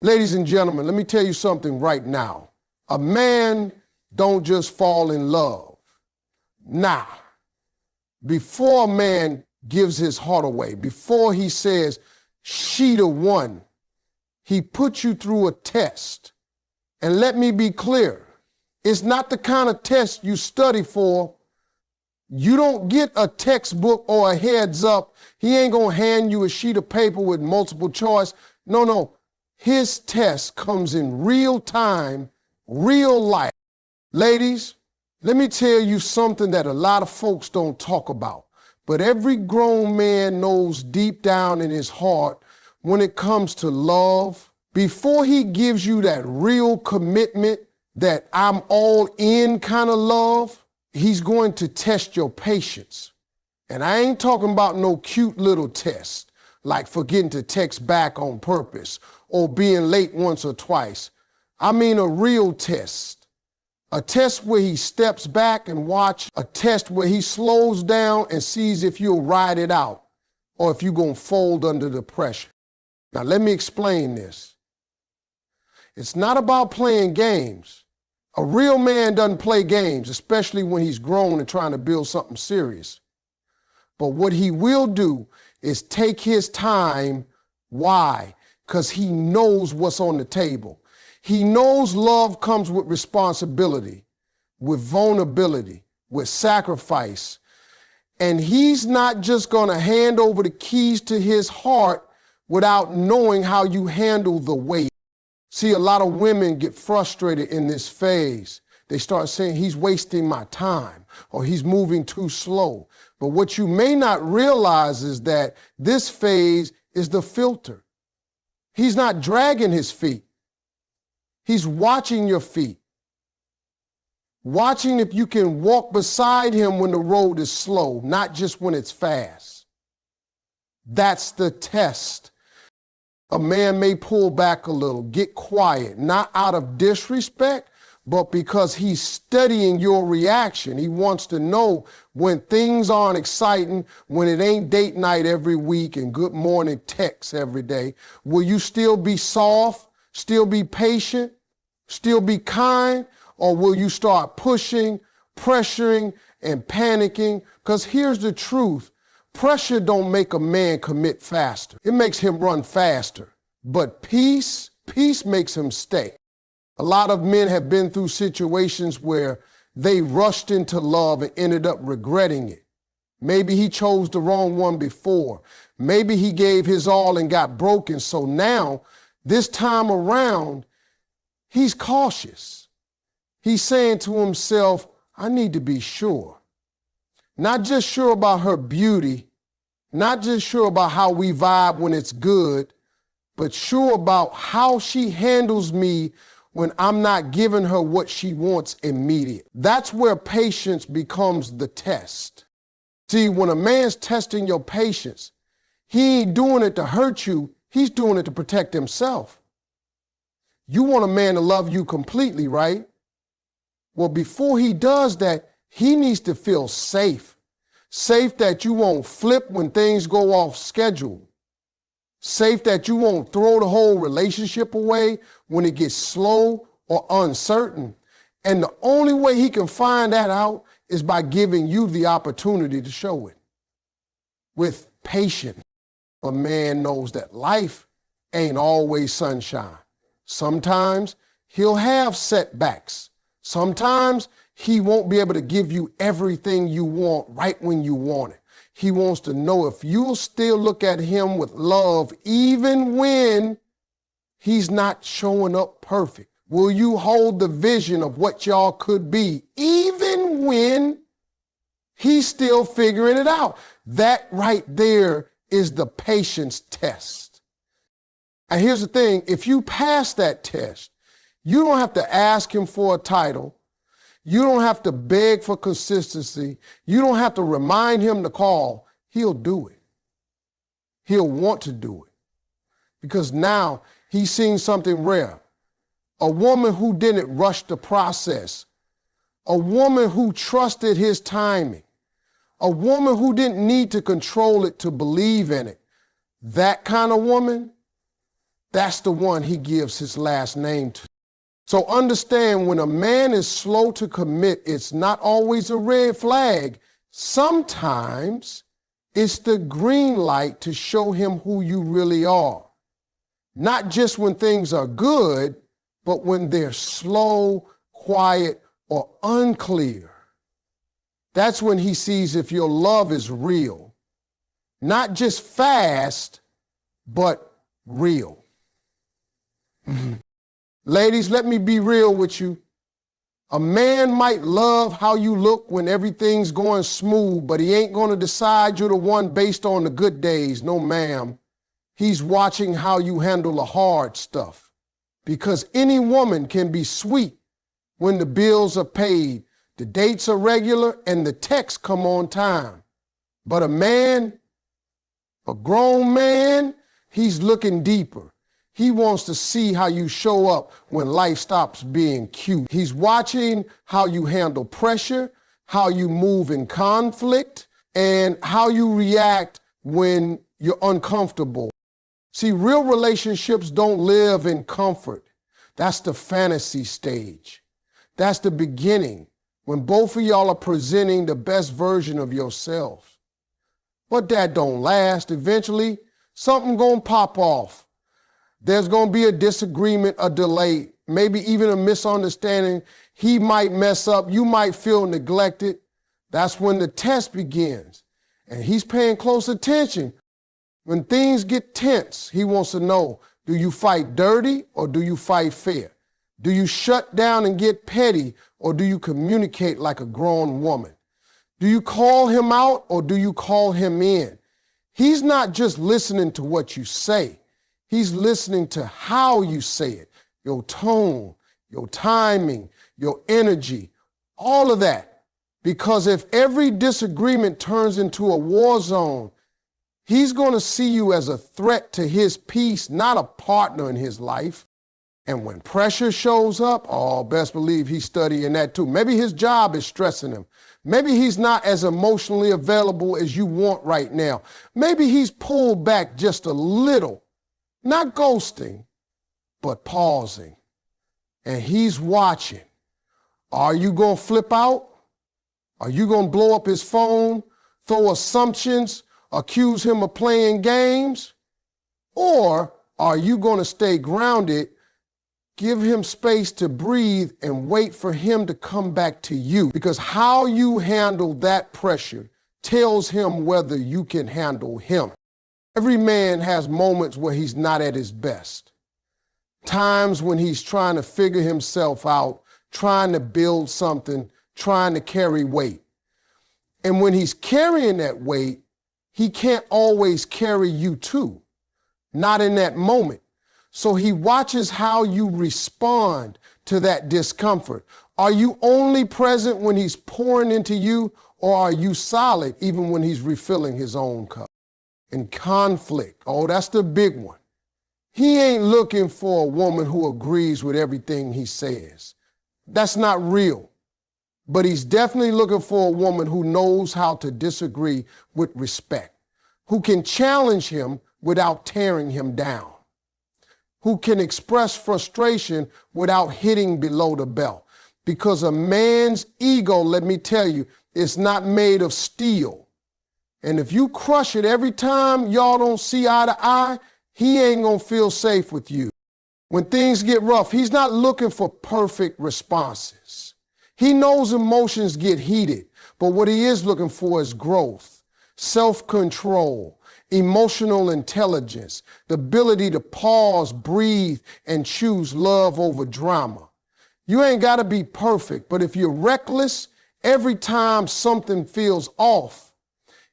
Ladies and gentlemen, let me tell you something right now. A man don't just fall in love. Nah, before a man gives his heart away, before he says, she the one, he puts you through a test. And let me be clear, it's not the kind of test you study for. You don't get a textbook or a heads up. He ain't gonna hand you a sheet of paper with multiple choice. No. His test comes in real time, real life. Ladies, let me tell you something that a lot of folks don't talk about. But every grown man knows deep down in his heart when it comes to love, before he gives you that real commitment, that I'm all in kind of love, he's going to test your patience. And I ain't talking about no cute little test, like forgetting to text back on purpose or being late once or twice. I mean a real test. A test where he steps back and watch, a test where he slows down and sees if you'll ride it out or if you're gonna fold under the pressure. Now let me explain this. It's not about playing games. A real man doesn't play games, especially when he's grown and trying to build something serious. But what he will do is take his time. Why? Because he knows what's on the table. He knows love comes with responsibility, with vulnerability, with sacrifice. And he's not just going to hand over the keys to his heart without knowing how you handle the weight. See, a lot of women get frustrated in this phase. They start saying, he's wasting my time, or he's moving too slow. But what you may not realize is that this phase is the filter. He's not dragging his feet. He's watching your feet. Watching if you can walk beside him when the road is slow, not just when it's fast. That's the test. A man may pull back a little, get quiet, not out of disrespect, but because he's studying your reaction. He wants to know when things aren't exciting, when it ain't date night every week and good morning texts every day. Will you still be soft, still be patient, still be kind, or will you start pushing, pressuring, and panicking? Because here's the truth. Pressure don't make a man commit faster. It makes him run faster. But peace makes him stay. A lot of men have been through situations where they rushed into love and ended up regretting it. Maybe he chose the wrong one before. Maybe he gave his all and got broken. So now, this time around, he's cautious. He's saying to himself, I need to be sure. Not just sure about her beauty, not just sure about how we vibe when it's good, but sure about how she handles me when I'm not giving her what she wants immediate. That's where patience becomes the test. See, when a man's testing your patience, he ain't doing it to hurt you, he's doing it to protect himself. You want a man to love you completely, right? Well, before he does that, he needs to feel safe. Safe that you won't flip when things go off schedule. Safe that you won't throw the whole relationship away when it gets slow or uncertain. And the only way he can find that out is by giving you the opportunity to show it. With patience, a man knows that life ain't always sunshine. Sometimes he'll have setbacks. Sometimes he won't be able to give you everything you want right when you want it. He wants to know if you'll still look at him with love even when he's not showing up perfect. Will you hold the vision of what y'all could be even when he's still figuring it out? That right there is the patience test. And here's the thing, if you pass that test, you don't have to ask him for a title. You don't have to beg for consistency. You don't have to remind him to call. He'll do it. He'll want to do it. Because now he's seen something rare. A woman who didn't rush the process. A woman who trusted his timing. A woman who didn't need to control it to believe in it. That kind of woman, That's the one he gives his last name to. So understand, when a man is slow to commit, it's not always a red flag. Sometimes it's the green light to show him who you really are. Not just when things are good, but when they're slow, quiet, or unclear. That's when he sees if your love is real. Not just fast, but real. Ladies, let me be real with you. A man might love how you look when everything's going smooth, but he ain't going to decide you're the one based on the good days. No, ma'am. He's watching how you handle the hard stuff. Because any woman can be sweet when the bills are paid, the dates are regular, and the texts come on time. But a man, a grown man, he's looking deeper. He wants to see how you show up when life stops being cute. He's watching how you handle pressure, how you move in conflict, and how you react when you're uncomfortable. See, real relationships don't live in comfort. That's the fantasy stage. That's the beginning, when both of y'all are presenting the best version of yourself. But that don't last. Eventually, something gonna pop off. There's going to be a disagreement, a delay, maybe even a misunderstanding. He might mess up. You might feel neglected. That's when the test begins. And he's paying close attention. When things get tense, he wants to know, do you fight dirty or do you fight fair? Do you shut down and get petty or do you communicate like a grown woman? Do you call him out or do you call him in? He's not just listening to what you say. He's listening to how you say it, your tone, your timing, your energy, all of that. Because if every disagreement turns into a war zone, he's going to see you as a threat to his peace, not a partner in his life. And when pressure shows up, oh, best believe he's studying that too. Maybe his job is stressing him. Maybe he's not as emotionally available as you want right now. Maybe he's pulled back just a little. Not ghosting, but pausing. And he's watching. Are you going to flip out? Are you going to blow up his phone, throw assumptions, accuse him of playing games? Or are you going to stay grounded, give him space to breathe, and wait for him to come back to you? Because how you handle that pressure tells him whether you can handle him. Every man has moments where he's not at his best. Times when he's trying to figure himself out, trying to build something, trying to carry weight. And when he's carrying that weight, he can't always carry you too, not in that moment. So he watches how you respond to that discomfort. Are you only present when he's pouring into you, or are you solid even when he's refilling his own cup? And conflict, oh, that's the big one. He ain't looking for a woman who agrees with everything he says. That's not real. But he's definitely looking for a woman who knows how to disagree with respect, who can challenge him without tearing him down, who can express frustration without hitting below the belt. Because a man's ego, let me tell you, is not made of steel. And if you crush it every time y'all don't see eye to eye, he ain't gonna feel safe with you. When things get rough, he's not looking for perfect responses. He knows emotions get heated, but what he is looking for is growth, self-control, emotional intelligence, the ability to pause, breathe, and choose love over drama. You ain't gotta be perfect, but if you're reckless, every time something feels off,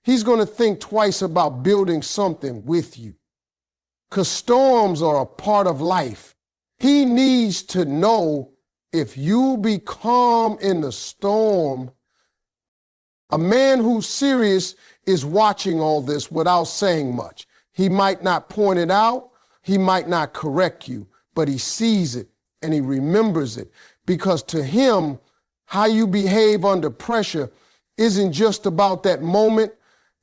he's going to think twice about building something with you. Because storms are a part of life. He needs to know if you'll be calm in the storm. A man who's serious is watching all this without saying much. He might not point it out, he might not correct you, but he sees it and he remembers it. Because to him, how you behave under pressure isn't just about that moment.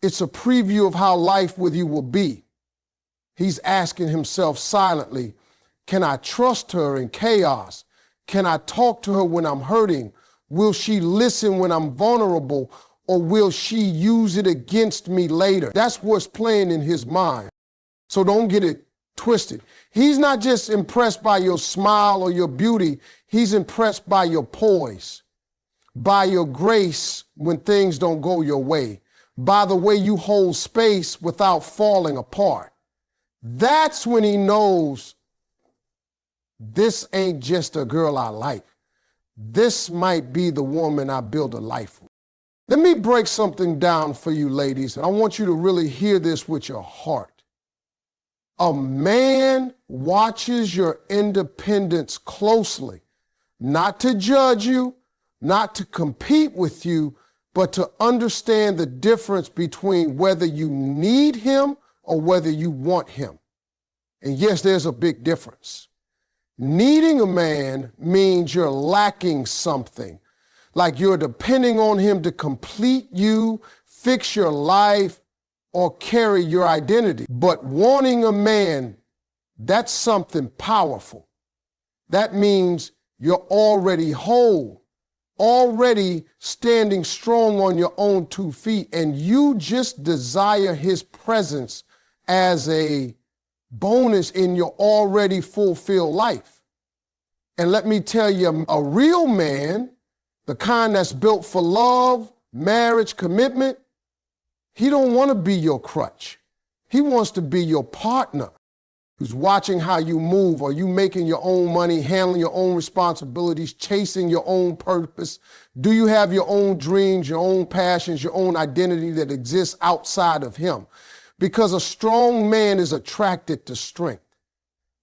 It's a preview of how life with you will be. He's asking himself silently, can I trust her in chaos? Can I talk to her when I'm hurting? Will she listen when I'm vulnerable, or will she use it against me later? That's what's playing in his mind. So don't get it twisted. He's not just impressed by your smile or your beauty. He's impressed by your poise, by your grace when things don't go your way, by the way you hold space without falling apart. That's when he knows this ain't just a girl I like. This might be the woman I build a life with. Let me break something down for you ladies, and I want you to really hear this with your heart. A man watches your independence closely, not to judge you, not to compete with you, but to understand the difference between whether you need him or whether you want him. And yes, there's a big difference. Needing a man means you're lacking something, like you're depending on him to complete you, fix your life, or carry your identity. But wanting a man, that's something powerful. That means you're already whole, already standing strong on your own 2 feet, and you just desire his presence as a bonus in your already fulfilled life. And let me tell you, a real man, the kind that's built for love, marriage, commitment, he don't want to be your crutch. He wants to be your partner who's watching how you move. Are you making your own money, handling your own responsibilities, chasing your own purpose? Do you have your own dreams, your own passions, your own identity that exists outside of him? Because a strong man is attracted to strength.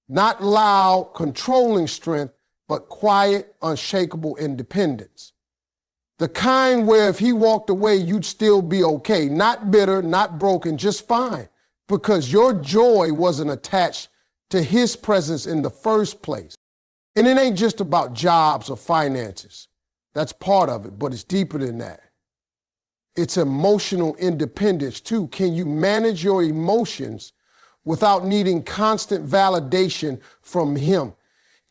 Not loud, controlling strength, but quiet, unshakable independence. The kind where if he walked away, you'd still be okay. Not bitter, not broken, just fine. Because your joy wasn't attached to his presence in the first place. And it ain't just about jobs or finances. That's part of it, but it's deeper than that. It's emotional independence too. Can you manage your emotions without needing constant validation from him?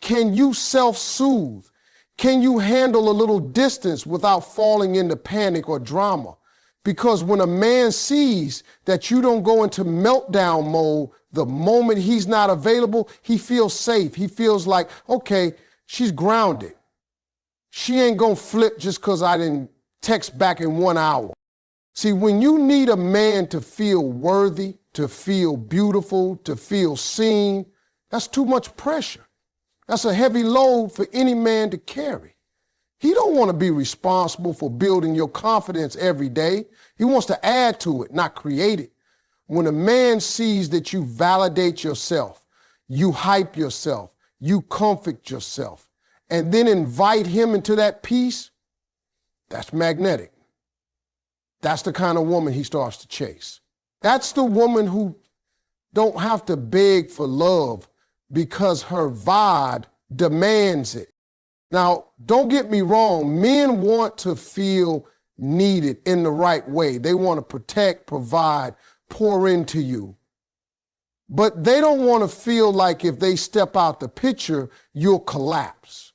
Can you self-soothe? Can you handle a little distance without falling into panic or drama? Because when a man sees that you don't go into meltdown mode the moment he's not available, he feels safe. He feels like, okay, she's grounded. She ain't gonna flip just because I didn't text back in 1 hour. See, when you need a man to feel worthy, to feel beautiful, to feel seen, that's too much pressure. That's a heavy load for any man to carry. He don't want to be responsible for building your confidence every day. He wants to add to it, not create it. When a man sees that you validate yourself, you hype yourself, you comfort yourself, and then invite him into that peace, that's magnetic. That's the kind of woman he starts to chase. That's the woman who don't have to beg for love because her vibe demands it. Now, don't get me wrong. Men want to feel needed in the right way. They want to protect, provide, pour into you. But they don't want to feel like if they step out the picture, you'll collapse.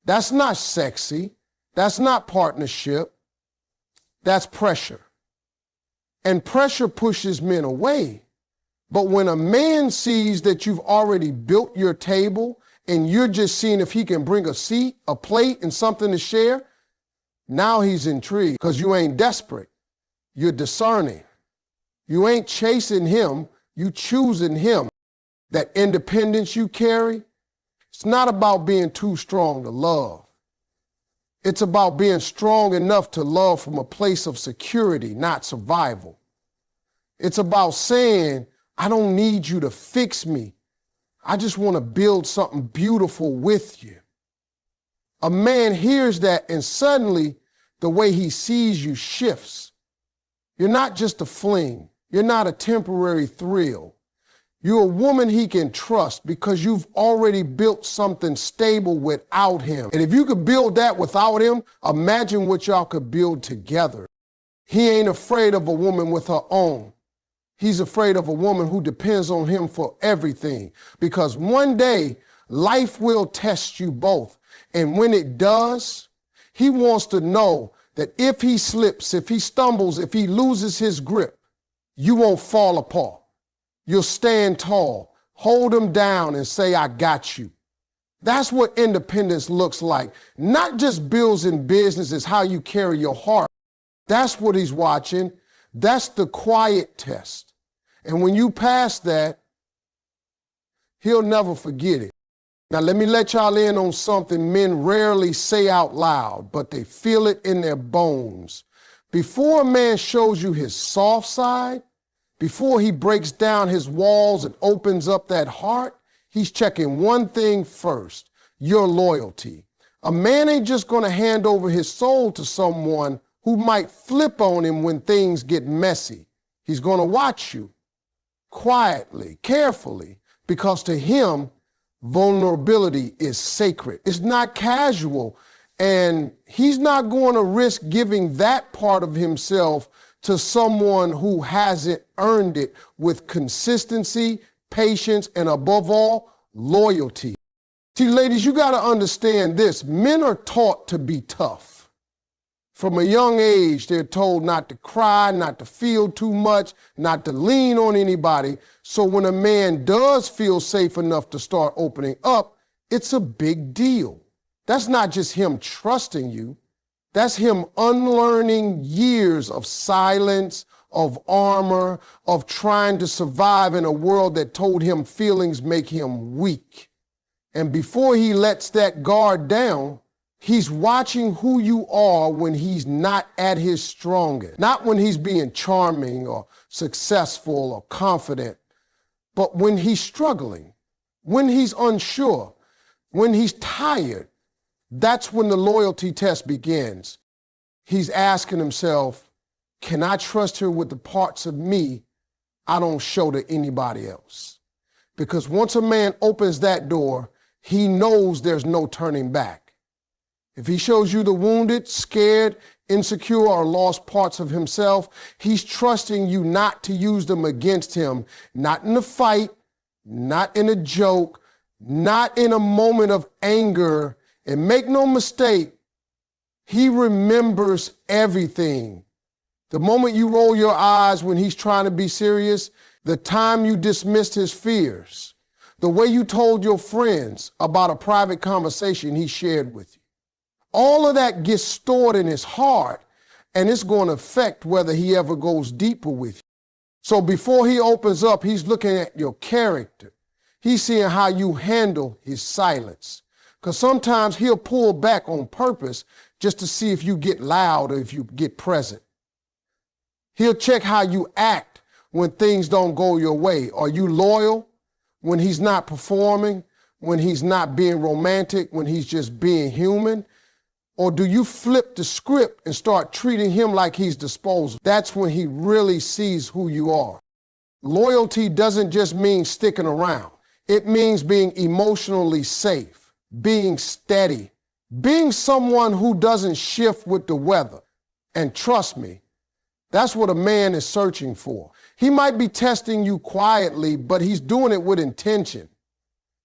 That's not sexy. That's not partnership. That's pressure. And pressure pushes men away. But when a man sees that you've already built your table and you're just seeing if he can bring a seat, a plate, and something to share, now he's intrigued because you ain't desperate. You're discerning. You ain't chasing him. You choosing him. That independence you carry, it's not about being too strong to love. It's about being strong enough to love from a place of security, not survival. It's about saying, I don't need you to fix me. I just want to build something beautiful with you. A man hears that and suddenly the way he sees you shifts. You're not just a fling. You're not a temporary thrill. You're a woman he can trust because you've already built something stable without him. And if you could build that without him, imagine what y'all could build together. He ain't afraid of a woman with her own. He's afraid of a woman who depends on him for everything, because one day life will test you both. And when it does, he wants to know that if he slips, if he stumbles, if he loses his grip, you won't fall apart. You'll stand tall, hold him down and say, I got you. That's what independence looks like. Not just bills and business, it's how you carry your heart. That's what he's watching. That's the quiet test. And when you pass that, he'll never forget it. Now, let me let y'all in on something men rarely say out loud, but they feel it in their bones. Before a man shows you his soft side, before he breaks down his walls and opens up that heart, he's checking one thing first, your loyalty. A man ain't just going to hand over his soul to someone who might flip on him when things get messy. He's going to watch you quietly, carefully, because to him, vulnerability is sacred. It's not casual, and he's not going to risk giving that part of himself to someone who hasn't earned it with consistency, patience, and above all, loyalty. See, ladies, you got to understand this. Men are taught to be tough. From a young age, they're told not to cry, not to feel too much, not to lean on anybody. So when a man does feel safe enough to start opening up, it's a big deal. That's not just him trusting you. That's him unlearning years of silence, of armor, of trying to survive in a world that told him feelings make him weak. And before he lets that guard down, he's watching who you are when he's not at his strongest, not when he's being charming or successful or confident, but when he's struggling, when he's unsure, when he's tired. That's when the loyalty test begins. He's asking himself, can I trust her with the parts of me I don't show to anybody else? Because once a man opens that door, he knows there's no turning back. If he shows you the wounded, scared, insecure, or lost parts of himself, he's trusting you not to use them against him, not in a fight, not in a joke, not in a moment of anger. And make no mistake, he remembers everything. The moment you roll your eyes when he's trying to be serious, the time you dismissed his fears, the way you told your friends about a private conversation he shared with you. All of that gets stored in his heart, and it's going to affect whether he ever goes deeper with you. So before he opens up, he's looking at your character. He's seeing how you handle his silence. Because sometimes he'll pull back on purpose just to see if you get loud or if you get present. He'll check how you act when things don't go your way. Are you loyal when he's not performing, when he's not being romantic, when he's just being human? Or do you flip the script and start treating him like he's disposable? That's when he really sees who you are. Loyalty doesn't just mean sticking around. It means being emotionally safe, being steady, being someone who doesn't shift with the weather. And trust me, that's what a man is searching for. He might be testing you quietly, but he's doing it with intention.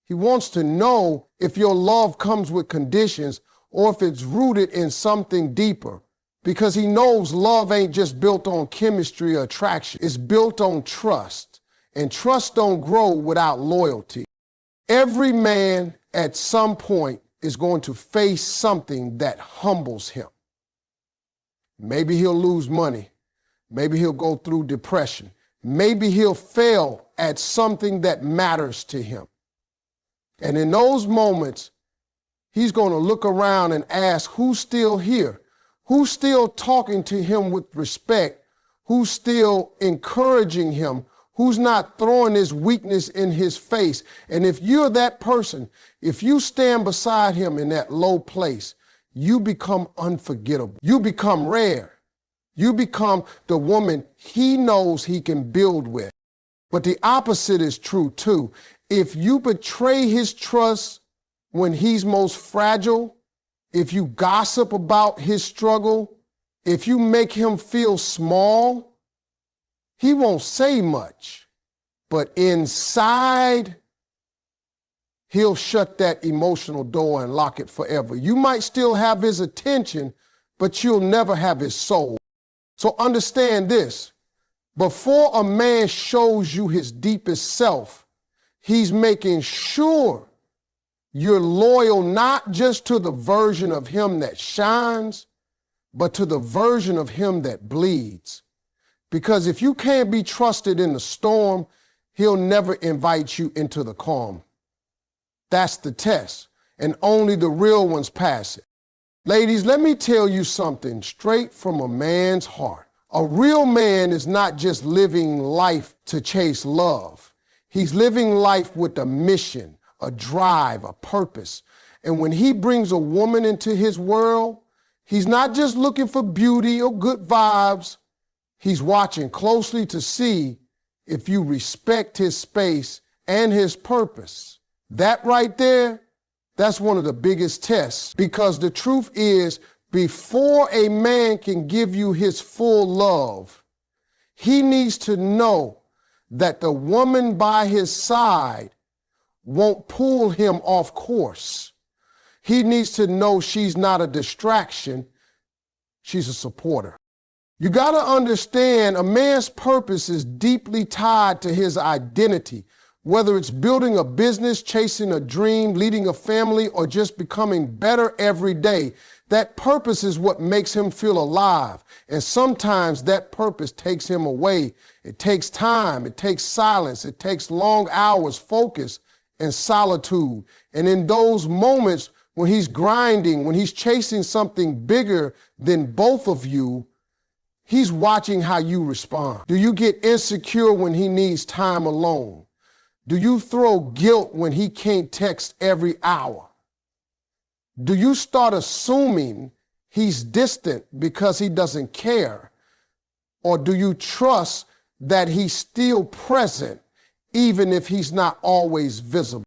He wants to know if your love comes with conditions or if it's rooted in something deeper, because he knows love ain't just built on chemistry or attraction. It's built on trust, and trust don't grow without loyalty. Every man at some point is going to face something that humbles him. Maybe he'll lose money. Maybe he'll go through depression. Maybe he'll fail at something that matters to him. And in those moments, he's going to look around and ask, who's still here? Who's still talking to him with respect? Who's still encouraging him? Who's not throwing his weakness in his face? And if you're that person, if you stand beside him in that low place, you become unforgettable. You become rare. You become the woman he knows he can build with. But the opposite is true too. If you betray his trust when he's most fragile, if you gossip about his struggle, if you make him feel small, He won't say much, but inside, he'll shut that emotional door and lock it forever. You might still have his attention, but you'll never have his soul. So understand this. Before a man shows you his deepest self, he's making sure you're loyal not just to the version of him that shines, but to the version of him that bleeds. Because if you can't be trusted in the storm, he'll never invite you into the calm. That's the test, and only the real ones pass it. Ladies, let me tell you something straight from a man's heart. A real man is not just living life to chase love. He's living life with a mission, a drive, a purpose. And when he brings a woman into his world, he's not just looking for beauty or good vibes. He's watching closely to see if you respect his space and his purpose. That right there, that's one of the biggest tests, because the truth is, before a man can give you his full love, he needs to know that the woman by his side won't pull him off course. He needs to know she's not a distraction, she's a supporter. You got to understand, a man's purpose is deeply tied to his identity. Whether it's building a business, chasing a dream, leading a family, or just becoming better every day, that purpose is what makes him feel alive. And sometimes that purpose takes him away. It takes time, it takes silence, it takes long hours, focus, and solitude. And in those moments when he's grinding, when he's chasing something bigger than both of you, he's watching how you respond. Do you get insecure when he needs time alone? Do you throw guilt when he can't text every hour? Do you start assuming he's distant because he doesn't care? Or do you trust that he's still present even if he's not always visible?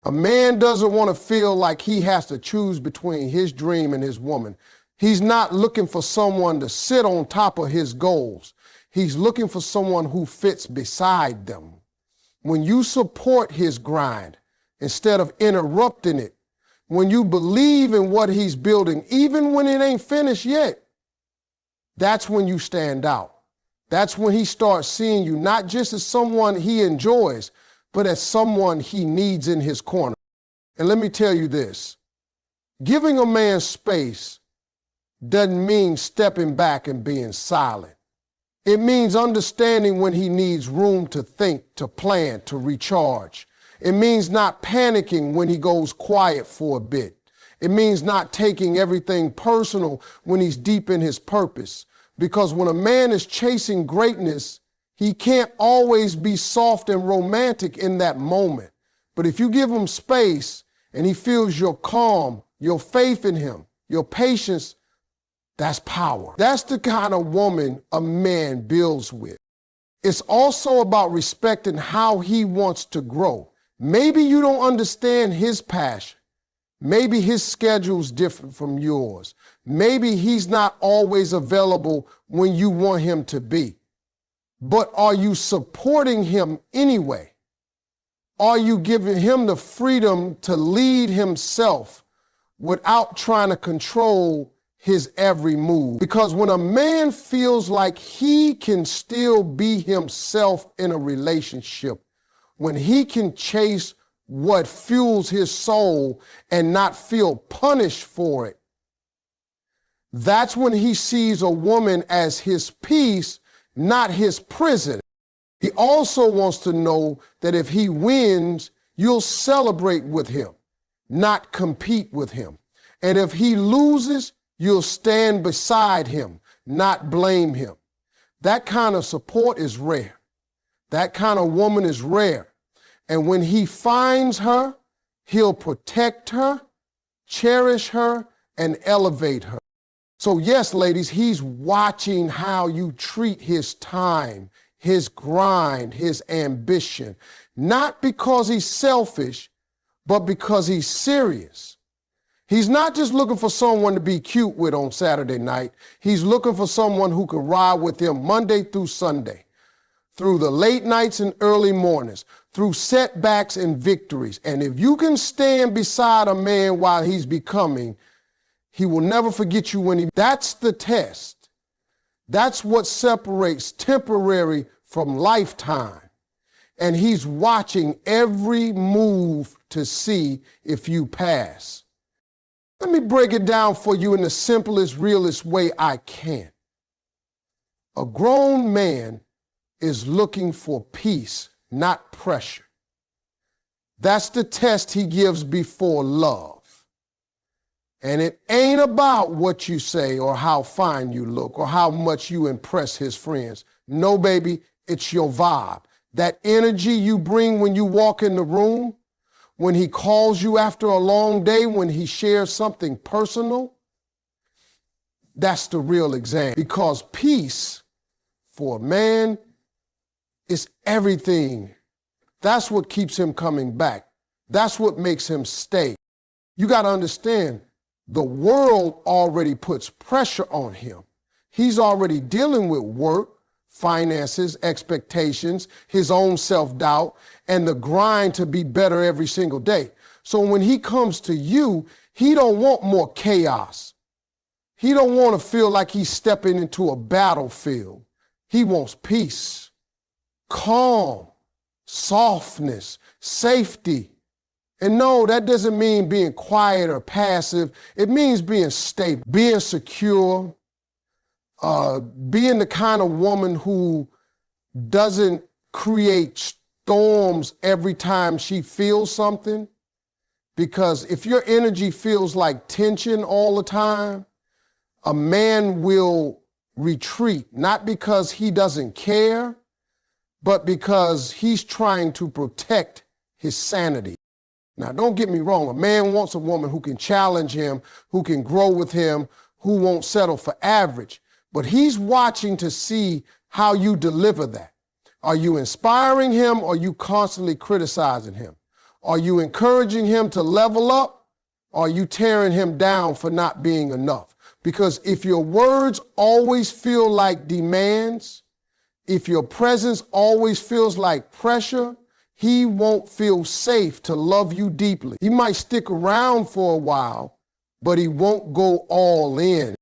A man doesn't want to feel like he has to choose between his dream and his woman. He's not looking for someone to sit on top of his goals. He's looking for someone who fits beside them. When you support his grind instead of interrupting it, when you believe in what he's building, even when it ain't finished yet, that's when you stand out. That's when he starts seeing you not just as someone he enjoys, but as someone he needs in his corner. And let me tell you this, giving a man space doesn't mean stepping back and being silent. It means understanding when he needs room to think, to plan, to recharge. It means not panicking when he goes quiet for a bit. It means not taking everything personal when he's deep in his purpose. Because when a man is chasing greatness, he can't always be soft and romantic in that moment. But if you give him space and he feels your calm, your faith in him, your patience, that's power. That's the kind of woman a man builds with. It's also about respecting how he wants to grow. Maybe you don't understand his passion. Maybe his schedule's different from yours. Maybe he's not always available when you want him to be. But are you supporting him anyway? Are you giving him the freedom to lead himself without trying to control his every move? Because when a man feels like he can still be himself in a relationship, when he can chase what fuels his soul and not feel punished for it, that's when he sees a woman as his peace, not his prison. He also wants to know that if he wins, you'll celebrate with him, not compete with him. And if he loses, you'll stand beside him, not blame him. That kind of support is rare. That kind of woman is rare. And when he finds her, he'll protect her, cherish her, and elevate her. So yes, ladies, he's watching how you treat his time, his grind, his ambition, not because he's selfish, but because he's serious. He's not just looking for someone to be cute with on Saturday night. He's looking for someone who can ride with him Monday through Sunday. through the late nights and early mornings, through setbacks and victories. And if you can stand beside a man while he's becoming, he will never forget you when that's the test. That's what separates temporary from lifetime. And he's watching every move to see if you pass. Let me break it down for you in the simplest, realest way I can. A grown man is looking for peace, not pressure. That's the test he gives before love. And it ain't about what you say or how fine you look or how much you impress his friends. No, baby, it's your vibe. That energy you bring when you walk in the room, when he calls you after a long day, when he shares something personal, that's the real exam. Because peace for a man is everything. That's what keeps him coming back. That's what makes him stay. You got to understand, the world already puts pressure on him. He's already dealing with work, finances, expectations, his own self-doubt, and the grind to be better every single day. So when he comes to you, he don't want more chaos. He don't want to feel like he's stepping into a battlefield. He wants peace, calm, softness, safety. And no, that doesn't mean being quiet or passive. It means being stable, being secure, being the kind of woman who doesn't create storms every time she feels something. Because if your energy feels like tension all the time, a man will retreat, not because he doesn't care, but because he's trying to protect his sanity. Now, don't get me wrong. A man wants a woman who can challenge him, who can grow with him, who won't settle for average. But he's watching to see how you deliver that. Are you inspiring him or are you constantly criticizing him? Are you encouraging him to level up or are you tearing him down for not being enough? Because if your words always feel like demands, if your presence always feels like pressure, he won't feel safe to love you deeply. He might stick around for a while, but he won't go all in.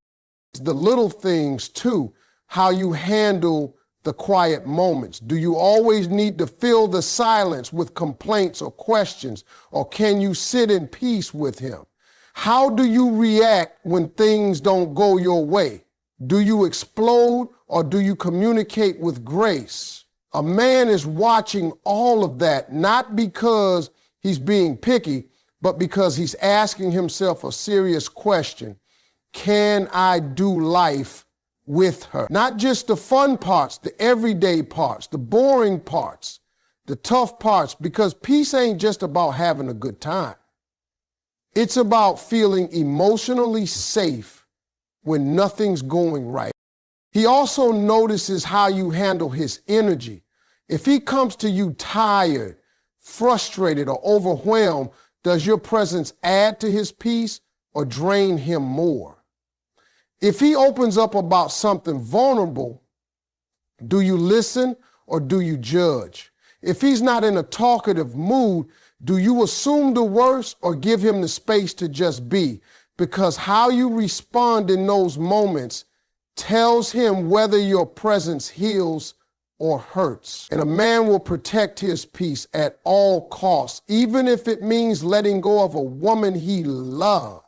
It's the little things too, how you handle the quiet moments. Do you always need to fill the silence with complaints or questions, or can you sit in peace with him? How do you react when things don't go your way? Do you explode or do you communicate with grace? A man is watching all of that, not because he's being picky, but because he's asking himself a serious question. Can I do life with her? Not just the fun parts, the everyday parts, the boring parts, the tough parts, because peace ain't just about having a good time. It's about feeling emotionally safe when nothing's going right. He also notices how you handle his energy. If he comes to you tired, frustrated, or overwhelmed, does your presence add to his peace or drain him more? If he opens up about something vulnerable, do you listen or do you judge? If he's not in a talkative mood, do you assume the worst or give him the space to just be? Because how you respond in those moments tells him whether your presence heals or hurts. And a man will protect his peace at all costs, even if it means letting go of a woman he loves.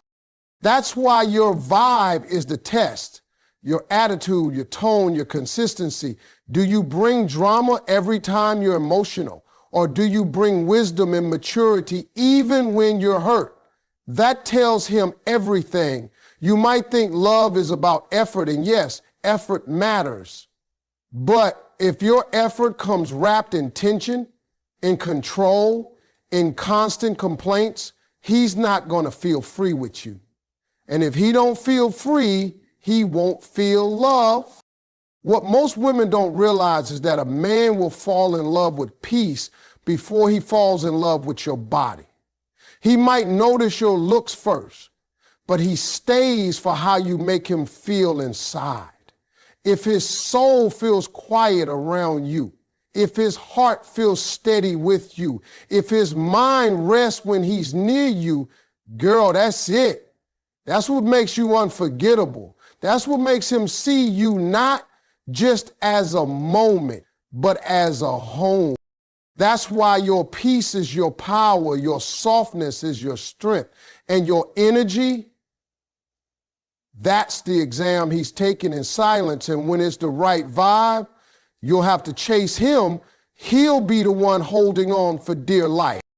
That's why your vibe is the test. Your attitude, your tone, your consistency. Do you bring drama every time you're emotional? Or do you bring wisdom and maturity even when you're hurt? That tells him everything. You might think love is about effort, and yes, effort matters. But if your effort comes wrapped in tension, in control, in constant complaints, he's not going to feel free with you. And if he don't feel free, he won't feel love. What most women don't realize is that a man will fall in love with peace before he falls in love with your body. He might notice your looks first, but he stays for how you make him feel inside. If his soul feels quiet around you, if his heart feels steady with you, if his mind rests when he's near you, girl, that's it. That's what makes you unforgettable. That's what makes him see you not just as a moment, but as a home. That's why your peace is your power, your softness is your strength, and your energy, that's the exam he's taking in silence. And when it's the right vibe, you'll have to chase him. He'll be the one holding on for dear life.